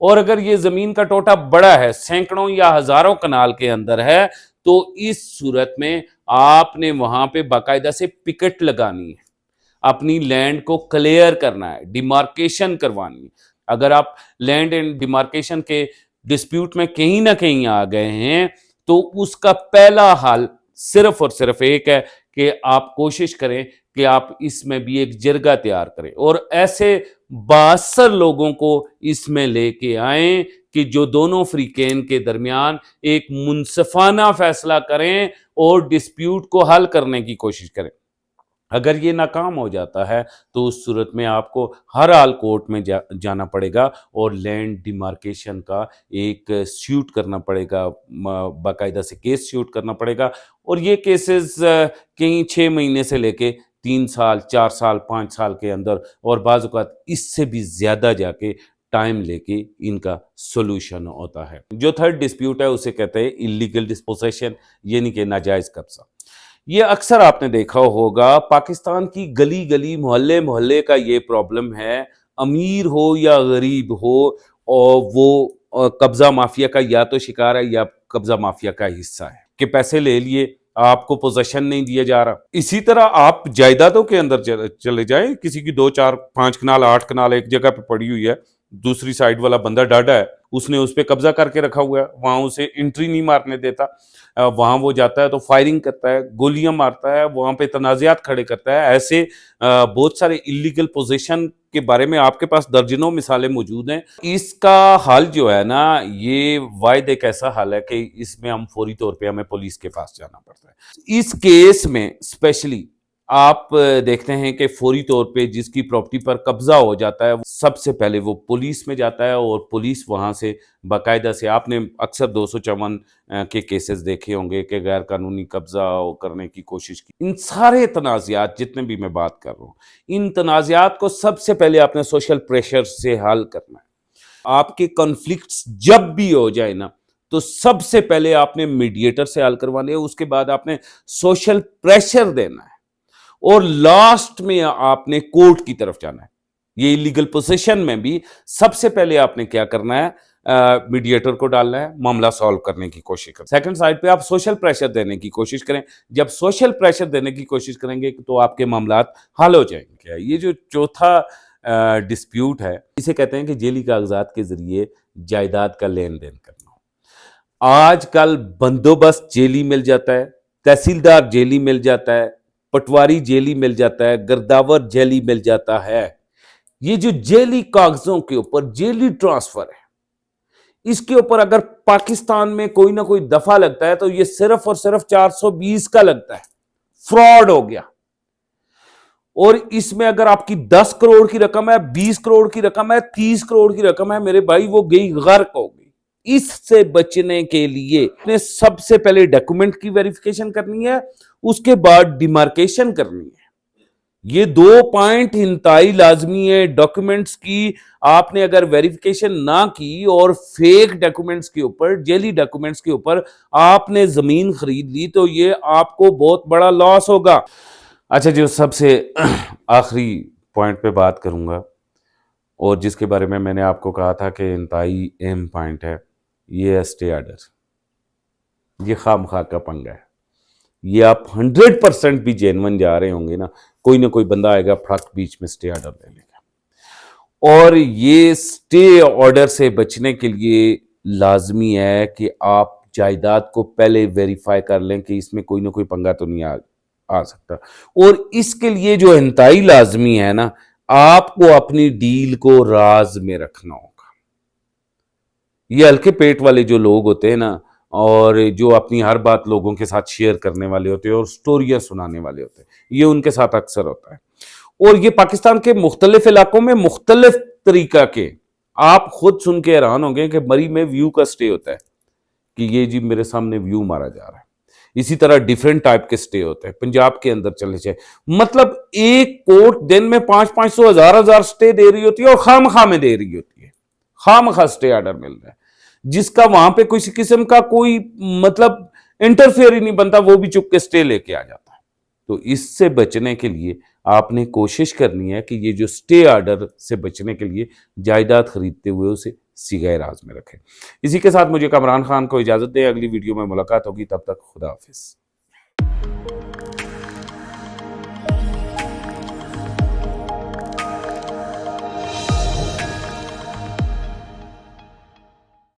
اور اگر یہ زمین کا ٹوٹا بڑا ہے، سینکڑوں یا ہزاروں کنال کے اندر ہے، تو اس صورت میں آپ نے وہاں پہ باقاعدہ سے پکٹ لگانی ہے، اپنی لینڈ کو کلیئر کرنا ہے، ڈیمارکیشن کروانی ہے۔ اگر آپ لینڈ اینڈ ڈیمارکیشن کے ڈسپیوٹ میں کہیں نہ کہیں آ گئے ہیں تو اس کا پہلا حل صرف اور صرف ایک ہے کہ آپ کوشش کریں کہ آپ اس میں بھی ایک جرگہ تیار کریں اور ایسے باثر لوگوں کو اس میں لے کے آئیں کہ جو دونوں فریقین کے درمیان ایک منصفانہ فیصلہ کریں اور ڈسپیوٹ کو حل کرنے کی کوشش کریں۔ اگر یہ ناکام ہو جاتا ہے تو اس صورت میں آپ کو ہر حال کورٹ میں جانا پڑے گا اور لینڈ ڈیمارکیشن کا ایک سیوٹ کرنا پڑے گا، باقاعدہ سے کیس سیوٹ کرنا پڑے گا، اور یہ کیسز کہیں 6 مہینے سے لے کے 3 سال 4 سال 5 سال کے اندر، اور بعض اوقات اس سے بھی زیادہ جا کے ٹائم لے کے ان کا سولوشن ہوتا ہے۔ جو تھرڈ ڈسپیوٹ ہے اسے کہتے ہیں اللیگل ڈسپوزیشن، یعنی کہ ناجائز قبضہ۔ یہ اکثر آپ نے دیکھا ہوگا پاکستان کی گلی گلی محلے محلے کا یہ پرابلم ہے، امیر ہو یا غریب ہو، اور وہ قبضہ مافیا کا یا تو شکار ہے یا قبضہ مافیا کا حصہ ہے کہ پیسے لے لیے، آپ کو پوزیشن نہیں دیا جا رہا۔ اسی طرح آپ جائیدادوں کے اندر چلے جائیں، کسی کی 2 4 5 کنال 8 کنال ایک جگہ پہ پڑی ہوئی ہے، دوسری سائڈ والا بندہ ڈاڈا ہے، اس نے اس پہ قبضہ کر کے رکھا ہوا ہے، وہاں اسے انٹری نہیں مارنے دیتا، وہاں وہ جاتا ہے تو فائرنگ کرتا ہے، گولیاں مارتا ہے، وہاں پہ تنازعات کھڑے کرتا ہے۔ ایسے بہت سارے اللیگل پوزیشن کے بارے میں آپ کے پاس درجنوں مثالیں موجود ہیں۔ اس کا حل جو ہے نا، یہ واحد ایک ایسا حل ہے کہ اس میں ہم فوری طور پہ ہمیں پولیس کے پاس جانا پڑتا ہے۔ اس کیس میں اسپیشلی آپ دیکھتے ہیں کہ فوری طور پہ جس کی پراپرٹی پر قبضہ ہو جاتا ہے سب سے پہلے وہ پولیس میں جاتا ہے، اور پولیس وہاں سے باقاعدہ سے، آپ نے اکثر 254 کے کیسز دیکھے ہوں گے کہ غیر قانونی قبضہ کرنے کی کوشش کی۔ ان سارے تنازعات جتنے بھی میں بات کر رہا ہوں، ان تنازعات کو سب سے پہلے آپ نے سوشل پریشر سے حل کرنا ہے۔ آپ کے کنفلکٹس جب بھی ہو جائے نا، تو سب سے پہلے آپ نے میڈیٹر سے حل کروانے ہے، اس کے بعد آپ نے سوشل پریشر دینا ہے، اور لاسٹ میں آپ نے کورٹ کی طرف جانا ہے۔ یہ لیگل پوزیشن میں بھی سب سے پہلے آپ نے کیا کرنا ہے، میڈیٹر کو ڈالنا ہے، معاملہ سالو کرنے کی کوشش کریں۔ سیکنڈ سائڈ پہ آپ سوشل پریشر دینے کی کوشش کریں۔ جب سوشل پریشر دینے کی کوشش کریں گے تو آپ کے معاملات حل ہو جائیں گے۔ یہ جو چوتھا ڈسپیوٹ ہے، اسے کہتے ہیں کہ جیلی کاغذات کے ذریعے جائیداد کا لین دین کرنا۔ آج کل بندوبست جیلی مل جاتا ہے، تحصیلدار جیلی مل جاتا ہے، پٹواری جیلی مل جاتا ہے، گرداور جیلی مل جاتا ہے۔ یہ جو جیلی کاغذوں کے اوپر جیلی ٹرانسفر ہے، اس کے اوپر اگر پاکستان میں کوئی نہ کوئی دفعہ لگتا ہے تو یہ صرف اور صرف 420 کا لگتا ہے۔ فراڈ ہو گیا۔ اور اس میں اگر آپ کی 10 کروڑ کی رقم ہے، 20 کروڑ کی رقم ہے، 30 کروڑ کی رقم ہے، میرے بھائی وہ گئی غرق ہو گئی۔ اس سے بچنے کے لیے نے سب سے پہلے ڈاکومنٹ کی ویریفیکیشن کرنی ہے، اس کے بعد ڈیمارکیشن کرنی ہے۔ یہ 2 پوائنٹ انتہائی لازمی ہے ڈاکومنٹس کی۔ آپ نے اگر ویریفیکیشن نہ کی اور فیک ڈاکومنٹس کے اوپر، جیلی ڈاکومنٹس کے اوپر آپ نے زمین خرید لی تو یہ آپ کو بہت بڑا لاس ہوگا۔ اچھا، جو سب سے آخری پوائنٹ پہ بات کروں گا، اور جس کے بارے میں نے آپ کو کہا تھا کہ انتہائی اہم پوائنٹ ہے، یہ ہے اسٹے آرڈر۔ یہ خام خواہ کا پنگا ہے۔ یہ آپ 100% بھی جینون جا رہے ہوں گے نا، کوئی نہ کوئی بندہ آئے گا پھڑک بیچ میں اسٹے آرڈر لے لے گا۔ اور یہ اسٹے آرڈر سے بچنے کے لیے لازمی ہے کہ آپ جائیداد کو پہلے ویریفائی کر لیں کہ اس میں کوئی نہ کوئی پنگا تو نہیں آ سکتا۔ اور اس کے لیے جو انتہائی لازمی ہے نا، آپ کو اپنی ڈیل کو راز میں رکھنا ہوگا۔ یہ ہلکے پیٹ والے جو لوگ ہوتے ہیں نا، اور جو اپنی ہر بات لوگوں کے ساتھ شیئر کرنے والے ہوتے ہیں اور سٹوریاں سنانے والے ہوتے ہیں، یہ ان کے ساتھ اکثر ہوتا ہے۔ اور یہ پاکستان کے مختلف علاقوں میں مختلف طریقہ کے، آپ خود سن کے حیران ہوں گے کہ مری میں ویو کا سٹے ہوتا ہے کہ یہ جی میرے سامنے ویو مارا جا رہا ہے۔ اسی طرح ڈیفرنٹ ٹائپ کے سٹے ہوتے ہیں۔ پنجاب کے اندر چلے جائے، مطلب ایک کورٹ دن میں 500 1000 سٹے دے رہی ہوتی ہے، اور خام خواہ میں دے رہی ہوتی ہے، خام خواہ سٹے آرڈر مل رہا ہے، جس کا وہاں پہ کسی قسم کا کوئی مطلب انٹرفیئر ہی نہیں بنتا، وہ بھی چپ کے سٹے لے کے آ جاتا ہے۔ تو اس سے بچنے کے لیے آپ نے کوشش کرنی ہے کہ یہ جو سٹے آرڈر سے بچنے کے لیے جائیداد خریدتے ہوئے اسے صیغہ راز میں رکھیں۔ اسی کے ساتھ مجھے کامران خان کو اجازت دیں، اگلی ویڈیو میں ملاقات ہوگی، تب تک خدا حافظ۔